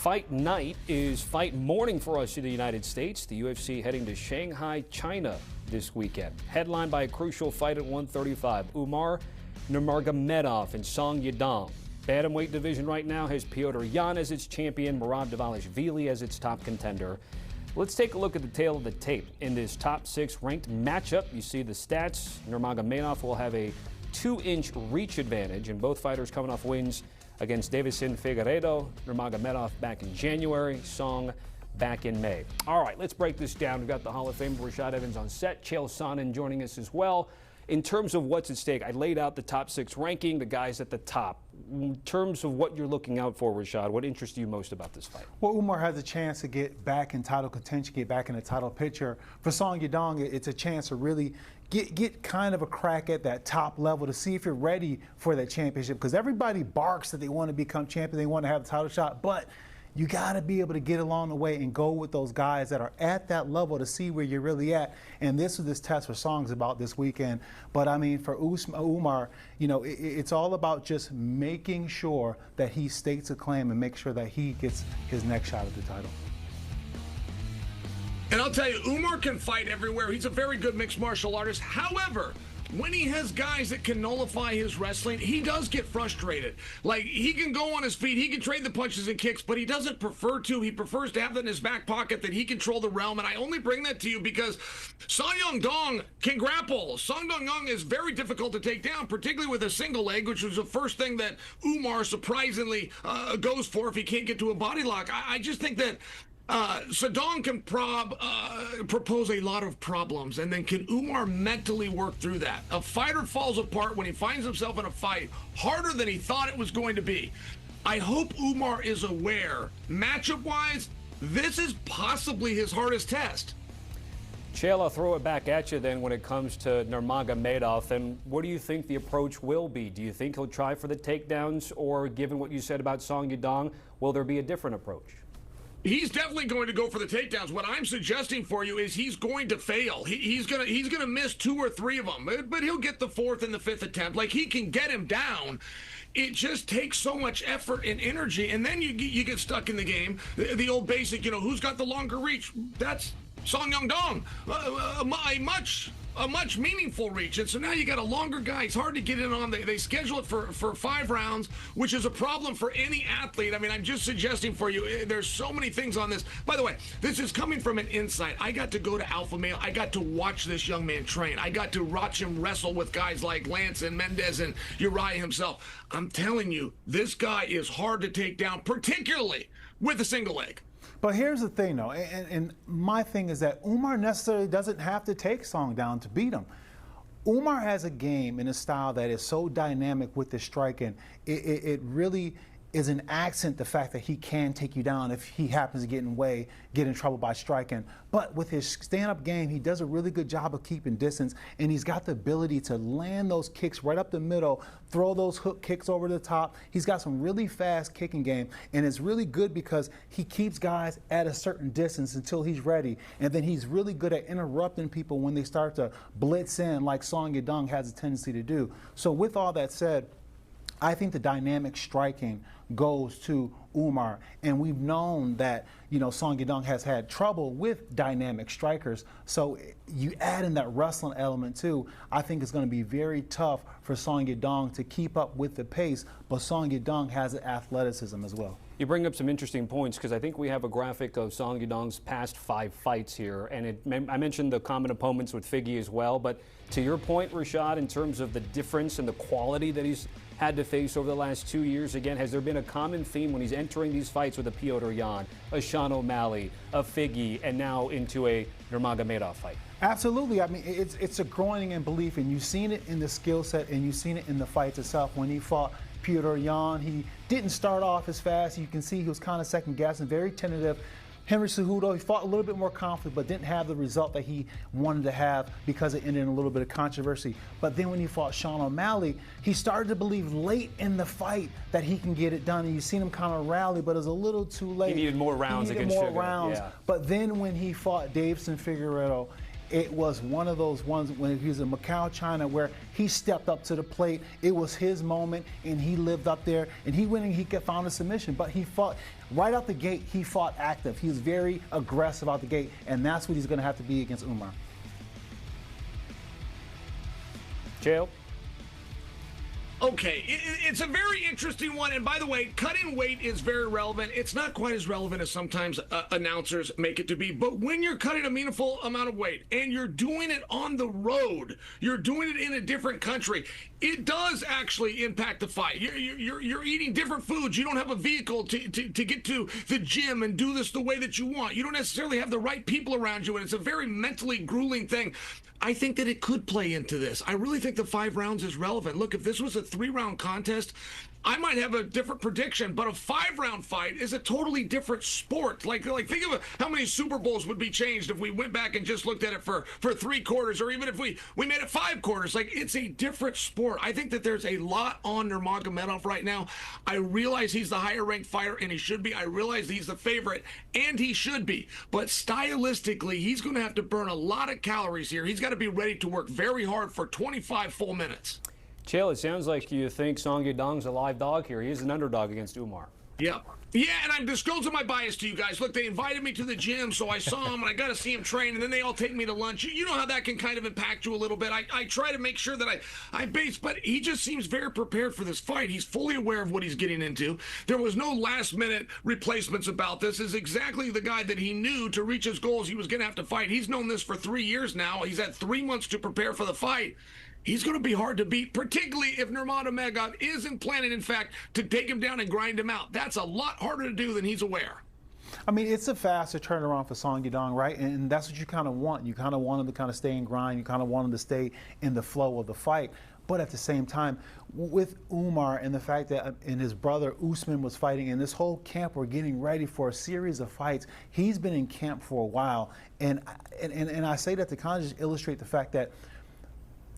Fight Night is fight morning for us in the United States. The UFC heading to Shanghai, China this weekend. Headlined by a crucial fight at 135. Umar Nurmagomedov and Yadong. Bantamweight division right now has Petr Yan as its champion, Dvalishvili as its top contender. Let's take a look at the tail of the tape. In this top 6 ranked matchup, you see the stats. Nurmagomedov will have a 2-inch reach advantage, and both fighters coming off wins against Davison Figueiredo, Nurmagomedov back in January, Song back in May. All right, let's break this down. We've got the Hall of Famer Rashad Evans on set, Chael Sonnen joining us as well. In terms of what's at stake, I laid out the top 6 ranking, the guys at the top. In terms of what you're looking out for, Rashad, what interests you most about this fight? Well, Umar has a chance to get back in title contention, get back in the title picture. For Song Yadong, it's a chance to really get kind of a crack at that top level to see if you're ready for that championship. Because everybody barks that they want to become champion, they want to have the title shot, but you got to be able to get along the way and go with those guys that are at that level to see where you're really at. And this is this test for Song's about this weekend. But I mean, for Umar, you know, it's all about just making sure that he stakes a claim and make sure that he gets his next shot at the title. And I'll tell you, Umar can fight everywhere. He's a very good mixed martial artist. However, when he has guys that can nullify his wrestling, he does get frustrated. Like, he can go on his feet, he can trade the punches and kicks, but he doesn't prefer to. He prefers to have that in his back pocket, that he control the realm. And I only bring that to you because Song Yadong can grapple. Song Yadong is very difficult to take down, particularly with a single leg, which was the first thing that Umar surprisingly goes for if he can't get to a body lock. I just think that Yadong can propose a lot of problems, and then can Umar mentally work through that? A fighter falls apart when he finds himself in a fight harder than he thought it was going to be. I hope Umar is aware, matchup-wise, this is possibly his hardest test. Chael, I'll throw it back at you then when it comes to Nurmagomedov. And what do you think the approach will be? Do you think he'll try for the takedowns, or given what you said about Song Yadong, will there be a different approach? He's definitely going to go for the takedowns. What I'm suggesting for you is he's going to fail. He's gonna miss 2 or 3 of them, but he'll get the 4th and the 5th attempt. Like, he can get him down. It just takes so much effort and energy, and then you get stuck in the game. The old basic, you know, who's got the longer reach? That's Song Yadong. A much meaningful reach, and so now you got a longer guy. It's hard to get in on. They schedule it for 5 rounds, which is a problem for any athlete. I mean, I'm just suggesting for you, there's so many things on this. By the way, this is coming from an insight. I got to go to Alpha Male. I got to watch this young man train. I got to watch him wrestle with guys like Lance and Mendez and Uriah himself. I'm telling you, this guy is hard to take down, particularly with a single leg. But here's the thing, though, and my thing is that Umar necessarily doesn't have to take Song down to beat him. Umar has a game and a style that is so dynamic with the striking. It really is an accent, the fact that he can take you down if he happens to get in trouble by striking. But with his stand-up game, he does a really good job of keeping distance, and he's got the ability to land those kicks right up the middle, throw those hook kicks over the top. He's got some really fast kicking game, and it's really good because he keeps guys at a certain distance until he's ready, and then he's really good at interrupting people when they start to blitz in, like Song Yadong has a tendency to do. So with all that said, I think the dynamic striking goes to Umar, and we've known that, you know, Song Yadong has had trouble with dynamic strikers. So you add in that wrestling element too. I think it's going to be very tough for Song Yadong to keep up with the pace, but Song Yadong has athleticism as well. You bring up some interesting points, because I think we have a graphic of Song Yadong's past 5 fights here, and I mentioned the common opponents with Figgy as well, but to your point, Rashad, in terms of the difference and the quality that he's had to face over the last 2 years, again, has there been a common theme when he's entering these fights with a Petr Yan, a Sean O'Malley, a Figgy, and now into a Nurmagomedov fight? Absolutely. I mean, it's a growing in belief, and you've seen it in the skill set, and you've seen it in the fights itself. When he fought Petr Yan, he didn't start off as fast. You can see he was kind of second-guessing, very tentative. Henry Cejudo, he fought a little bit more confident, but didn't have the result that he wanted to have because it ended in a little bit of controversy. But then when he fought Sean O'Malley, he started to believe late in the fight that he can get it done. And you've seen him kind of rally, but it was a little too late. He needed more rounds against Sugar. Yeah. But then when he fought Davison Figueiredo, it was one of those ones when he was in Macau, China, where he stepped up to the plate. It was his moment, and he lived up there, and he went and he found a submission. But he fought right out the gate. He fought active. He was very aggressive out the gate, and that's what he's going to have to be against Umar. Chael? Okay, it's a very interesting one. And by the way, cutting weight is very relevant. It's not quite as relevant as sometimes announcers make it to be. But when you're cutting a meaningful amount of weight and you're doing it on the road, you're doing it in a different country, it does actually impact the fight. You're eating different foods. You don't have a vehicle to get to the gym and do this the way that you want. You don't necessarily have the right people around you, and it's a very mentally grueling thing. I think that it could play into this. I really think the 5 rounds is relevant. Look, if this was a 3-round contest, I might have a different prediction, but a 5-round fight is a totally different sport. Like think of how many Super Bowls would be changed if we went back and just looked at it for 3 quarters, or even if we made it 5 quarters. Like, it's a different sport. I think that there's a lot on Nurmagomedov right now. I realize he's the higher ranked fighter, and he should be. I realize he's the favorite, and he should be. But stylistically, he's going to have to burn a lot of calories here. He's got to be ready to work very hard for 25 full minutes. Chael, it sounds like you think Song Yadong's a live dog here. He is an underdog against Umar. Yeah. Yeah, and I'm disclosing my bias to you guys. Look, they invited me to the gym, so I saw him, and I got to see him train, and then they all take me to lunch. You know how that can kind of impact you a little bit. I try to make sure that I base, but he just seems very prepared for this fight. He's fully aware of what he's getting into. There was no last-minute replacements about this. This is exactly the guy that he knew to reach his goals he was going to have to fight. He's known this for 3 years now. He's had 3 months to prepare for the fight. He's going to be hard to beat, particularly if Nurmagomedov isn't planning, in fact, to take him down and grind him out. That's a lot harder to do than he's aware. I mean, it's a faster turnaround for Song Yadong, right? And that's what you kind of want. You kind of want him to kind of stay and grind. You kind of want him to stay in the flow of the fight. But at the same time, with Umar and the fact that and his brother Usman was fighting, and this whole camp were getting ready for a series of fights, he's been in camp for a while. And I say that to kind of just illustrate the fact that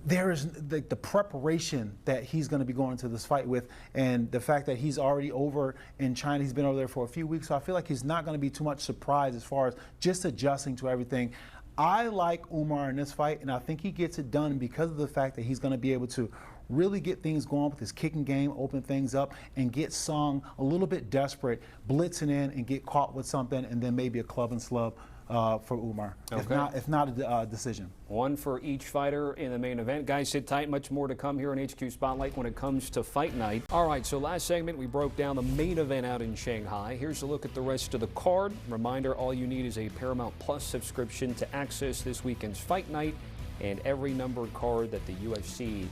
there is the preparation that he's going to be going to this fight with, and the fact that he's already over in China. He's been over there for a few weeks, so I feel like he's not going to be too much surprised as far as just adjusting to everything. I like Umar in this fight, and I think he gets it done because of the fact that he's going to be able to really get things going with his kicking game, open things up, and get Song a little bit desperate, blitzing in and get caught with something, and then maybe a club and slug for Umar, okay. if not a decision. One for each fighter in the main event. Guys, sit tight. Much more to come here on HQ Spotlight when it comes to Fight Night. All right, so last segment we broke down the main event out in Shanghai. Here's a look at the rest of the card. Reminder, all you need is a Paramount Plus subscription to access this weekend's Fight Night and every numbered card that the UFC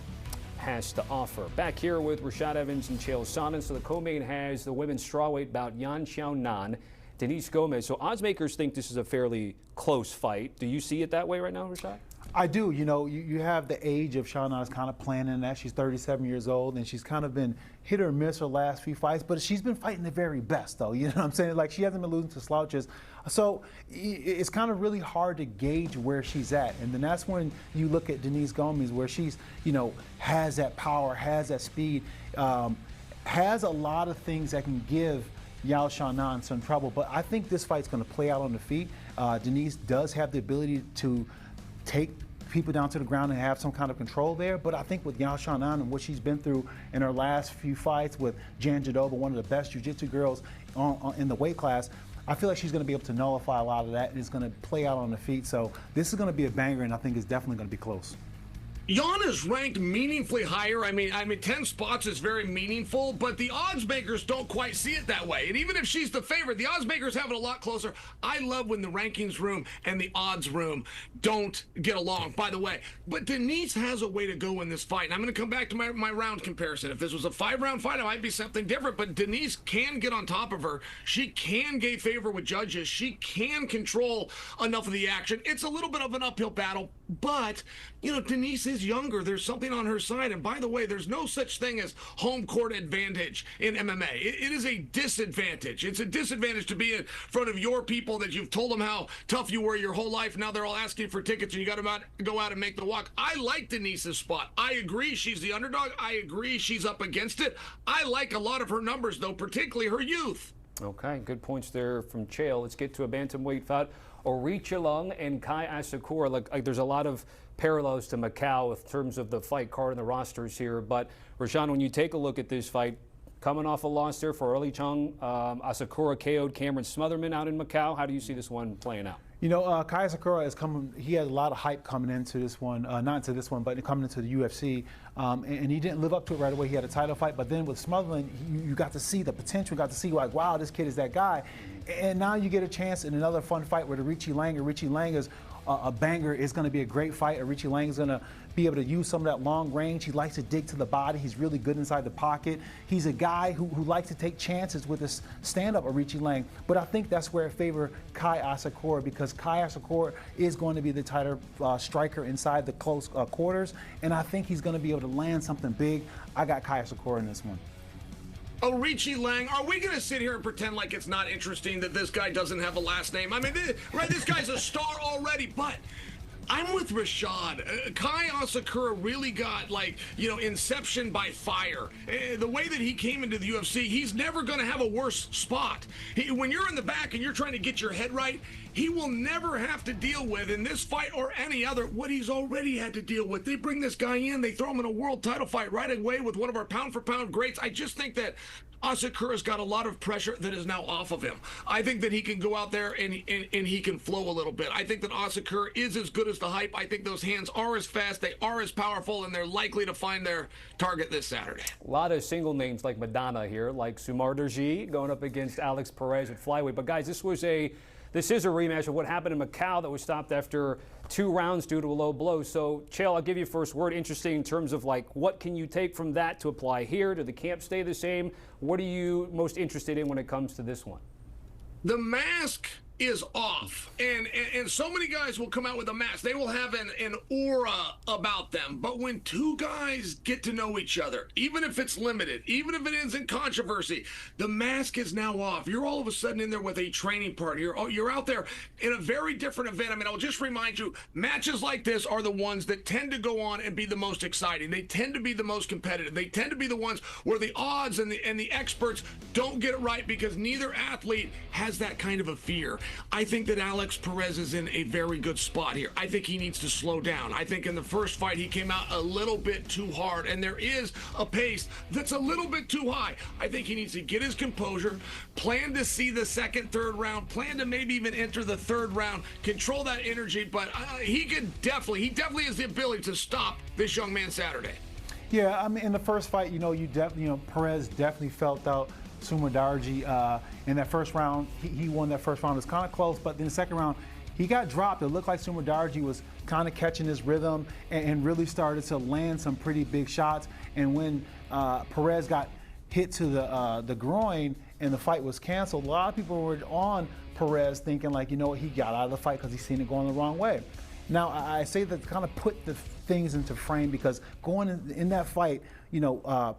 has to offer. Back here with Rashad Evans and Chael Sonnen. So the co-main has the women's strawweight bout Yan Xiaonan, Denise Gomez. So odds makers think this is a fairly close fight. Do you see it that way right now, Rashad? I do. You know, you have the age of Xiaonan is kind of playing in that. She's 37 years old, and she's kind of been hit or miss her last few fights, but she's been fighting the very best, though. You know what I'm saying? Like, she hasn't been losing to slouches. So it's kind of really hard to gauge where she's at. And then that's when you look at Denise Gomez, where she's, you know, has that power, has that speed, has a lot of things that can give Yan Xiaonan some trouble. But I think this fight's going to play out on the feet. Denise does have the ability to take people down to the ground and have some kind of control there. But I think with Yan Xiaonan and what she's been through in her last few fights with Jan Jadova, one of the best jiu-jitsu girls in the weight class, I feel like she's going to be able to nullify a lot of that, and it's going to play out on the feet. So this is going to be a banger, and I think it's definitely going to be close. Yan is ranked meaningfully higher. I mean, 10 spots is very meaningful, but the odds makers don't quite see it that way. And even if she's the favorite, the odds makers have it a lot closer. I love when the rankings room and the odds room don't get along, by the way. But Denise has a way to go in this fight. And I'm going to come back to my round comparison. If this was a 5-round fight, it might be something different. But Denise can get on top of her. She can gain favor with judges. She can control enough of the action. It's a little bit of an uphill battle, but, you know, Denise is younger. There's something on her side. And by the way, there's no such thing as home court advantage in MMA. It is a disadvantage. It's a disadvantage to be in front of your people that you've told them how tough you were your whole life. Now they're all asking for tickets and you got to go out and make the walk. I like Denise's spot. I agree she's the underdog. I agree she's up against it. I like a lot of her numbers, though, particularly her youth. Okay, good points there from Chael. Let's get to a bantamweight fight. Aoriqileng and Kai Asakura. Like there's a lot of parallels to Macau in terms of the fight card and the rosters here. But Rashad, when you take a look at this fight, coming off a loss there for Aoriqileng, Asakura KO'd Cameron Smotherman out in Macau. How do you see this one playing out? You know, Kai Asakura is coming. He has a lot of hype coming into this one, not into this one, but coming into the UFC. And he didn't live up to it right away. He had a title fight, but then with Smotherman, you got to see the potential. You got to see like, wow, this kid is that guy. And now you get a chance in another fun fight with Aoriqileng. Aoriqileng is a banger. It's going to be a great fight. Aoriqileng is going to be able to use some of that long range. He likes to dig to the body. He's really good inside the pocket. He's a guy who likes to take chances with his stand-up, Aoriqileng. But I think that's where it favors Kai Asakura, because Kai Asakura is going to be the tighter striker inside the close quarters, and I think he's going to be able to land something big. I got Kai Asakura in this one. Aoriqileng, are we going to sit here and pretend like it's not interesting that this guy doesn't have a last name? I mean, this guy's a star already, but I'm with Rashad. Kai Asakura really got, like, you know, inception by fire. The way that he came into the UFC, he's never going to have a worse spot. When you're in the back and you're trying to get your head right, he will never have to deal with, in this fight or any other, what he's already had to deal with. They bring this guy in, they throw him in a world title fight right away with one of our pound-for-pound greats. I just think that Asakura's got a lot of pressure that is now off of him. I think that he can go out there and he can flow a little bit. I think that Asakura is as good as the hype. I think those hands are as fast, they are as powerful, and they're likely to find their target this Saturday. A lot of single names like Madonna here, like Sumar Derji going up against Alex Perez at Flyweight. But guys, this is a rematch of what happened in Macau that was stopped after 2 rounds due to a low blow. So, Chael, I'll give you first word. Interesting in terms of, like, what can you take from that to apply here? Do the camps stay the same? What are you most interested in when it comes to this one? The mask is off, and so many guys will come out with a mask. They will have an aura about them. But when two guys get to know each other, even if it's limited, even if it ends in controversy, the mask is now off. You're all of a sudden in there with a training partner. You're out there in a very different event. I mean, I'll just remind you, matches like this are the ones that tend to go on and be the most exciting. They tend to be the most competitive. They tend to be the ones where the odds and the experts don't get it right, because neither athlete has that kind of a fear. I think that Alex Perez is in a very good spot here. I think he needs to slow down. I think in the first fight he came out a little bit too hard, and there is a pace that's a little bit too high. I think he needs to get his composure, plan to see the second, third round, plan to maybe even enter the third round, control that energy, but he definitely has the ability to stop this young man Saturday. Yeah, I mean, in the first fight, Perez definitely felt out Sumar Derji in that first round. He won that first round. It was kind of close, but in the second round, he got dropped. It looked like Sumar Derji was kind of catching his rhythm and really started to land some pretty big shots. And when Perez got hit to the groin and the fight was canceled, a lot of people were on Perez thinking, like, you know what, he got out of the fight because he's seen it going the wrong way. Now, I say that to kind of put the things into frame, because going in that fight,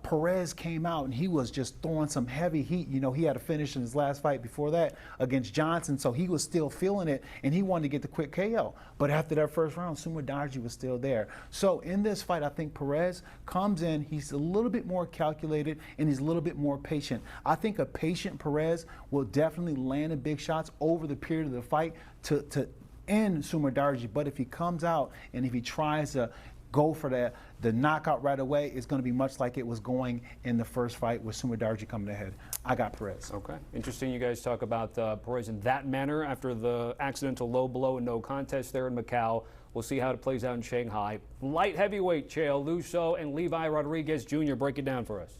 Perez came out and he was just throwing some heavy heat. He had a finish in his last fight before that against Johnson, so he was still feeling it, and he wanted to get the quick KO. But after that first round, Sumar Derji was still there. So in this fight, I think Perez comes in, he's a little bit more calculated, and he's a little bit more patient. I think a patient Perez will definitely land in big shots over the period of the fight to end Sumar Derji. But if he comes out and if he tries to go for the knockout right away, it's going to be much like it was going in the first fight with Sumar Derji coming ahead. I got Perez. Okay. Interesting you guys talk about Perez in that manner after the accidental low blow and no contest there in Macau. We'll see how it plays out in Shanghai. Light heavyweight, Chael, Lusso, and Levi Rodriguez Jr. Break it down for us.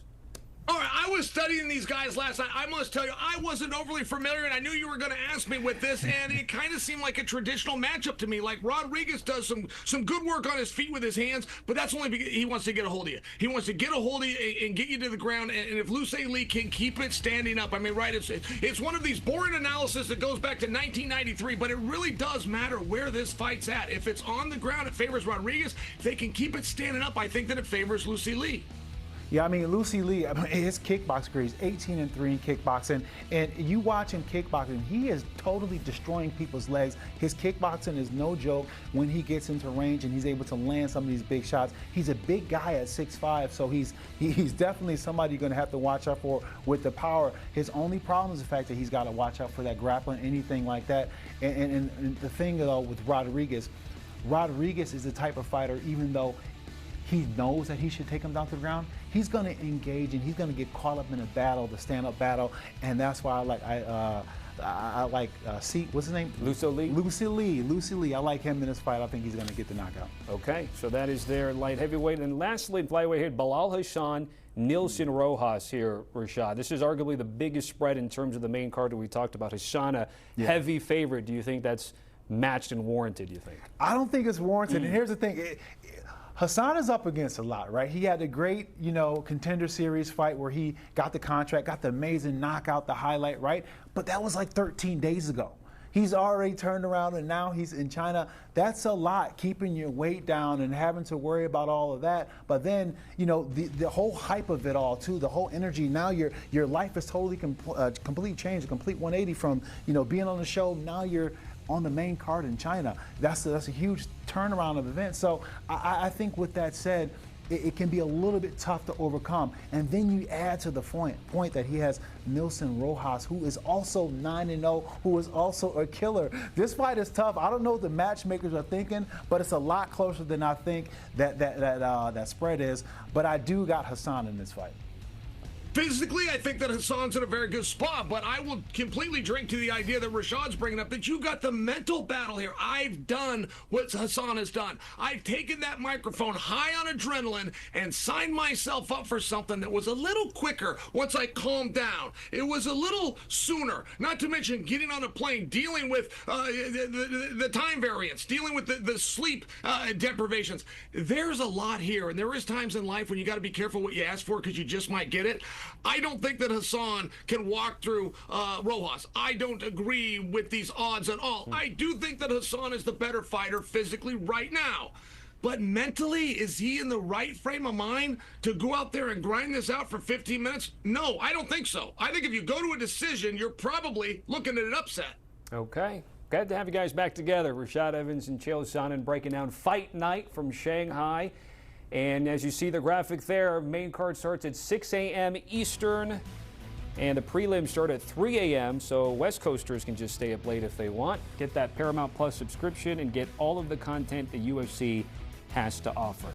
All right, I was studying these guys last night. I must tell you, I wasn't overly familiar, and I knew you were going to ask me with this, and it kind of seemed like a traditional matchup to me. Like, Rodriguez does some good work on his feet with his hands, but that's only because he wants to get a hold of you. He wants to get a hold of you and get you to the ground, and if Luce Lee can keep it standing up, I mean, right, it's one of these boring analysis that goes back to 1993, but it really does matter where this fight's at. If it's on the ground, it favors Rodriguez. If they can keep it standing up, I think that it favors Luce Lee. Yeah, I mean, Lucy Lee, his kickbox career, he's 18-3 in kickboxing. And you watch him kickboxing, he is totally destroying people's legs. His kickboxing is no joke when he gets into range and he's able to land some of these big shots. He's a big guy at 6'5", so he's definitely somebody you're going to have to watch out for with the power. His only problem is the fact that he's got to watch out for that grappling, anything like that. And the thing, though, with Rodriguez is the type of fighter, even though he knows that he should take him down to the ground, he's going to engage and he's going to get caught up in a battle, the stand-up battle, and that's why I like what's his name? Lucy Lee. I like him in this fight. I think he's going to get the knockout. Okay, so that is their light heavyweight. And lastly, in flyweight here, Bilal Hassan, Nilson Rojas here, Rashad. This is arguably the biggest spread in terms of the main card that we talked about. Hassan, a heavy favorite. Do you think that's matched and warranted, do you think? I don't think it's warranted. And here's the thing. Hassan is up against a lot, right? He had a great, Contender Series fight where he got the contract, got the amazing knockout, the highlight, right? But that was like 13 days ago. He's already turned around and now he's in China. That's a lot, keeping your weight down and having to worry about all of that. But then, the whole hype of it all too, the whole energy. Now your life is totally completely changed, a complete 180 from, being on the show. Now you're on the main card in China. That's a huge turnaround of events. So I think with that said, it can be a little bit tough to overcome. And then you add to the point that he has Nilson Rojas, who is also 9-0, who is also a killer. This fight is tough. I don't know what the matchmakers are thinking, but it's a lot closer than I think that spread is. But I do got Hassan in this fight. Physically, I think that Hassan's in a very good spot, but I will completely drink to the idea that Rashad's bringing up, that you got the mental battle here. I've done what Hassan has done. I've taken that microphone high on adrenaline and signed myself up for something that was a little quicker once I calmed down. It was a little sooner, not to mention getting on a plane, dealing with the time variance, dealing with the sleep deprivations. There's a lot here, and there is times in life when you got to be careful what you ask for because you just might get it. I don't think that Hassan can walk through Rojas. I don't agree with these odds at all. I do think that Hassan is the better fighter physically right now. But mentally, is he in the right frame of mind to go out there and grind this out for 15 minutes? No, I don't think so. I think if you go to a decision, you're probably looking at an upset. Okay. Glad to have you guys back together. Rashad Evans and Chael Sonnen breaking down Fight Night from Shanghai. And as you see the graphic there, main card starts at 6 a.m. Eastern, and the prelims start at 3 a.m., so West Coasters can just stay up late if they want. Get that Paramount Plus subscription and get all of the content the UFC has to offer.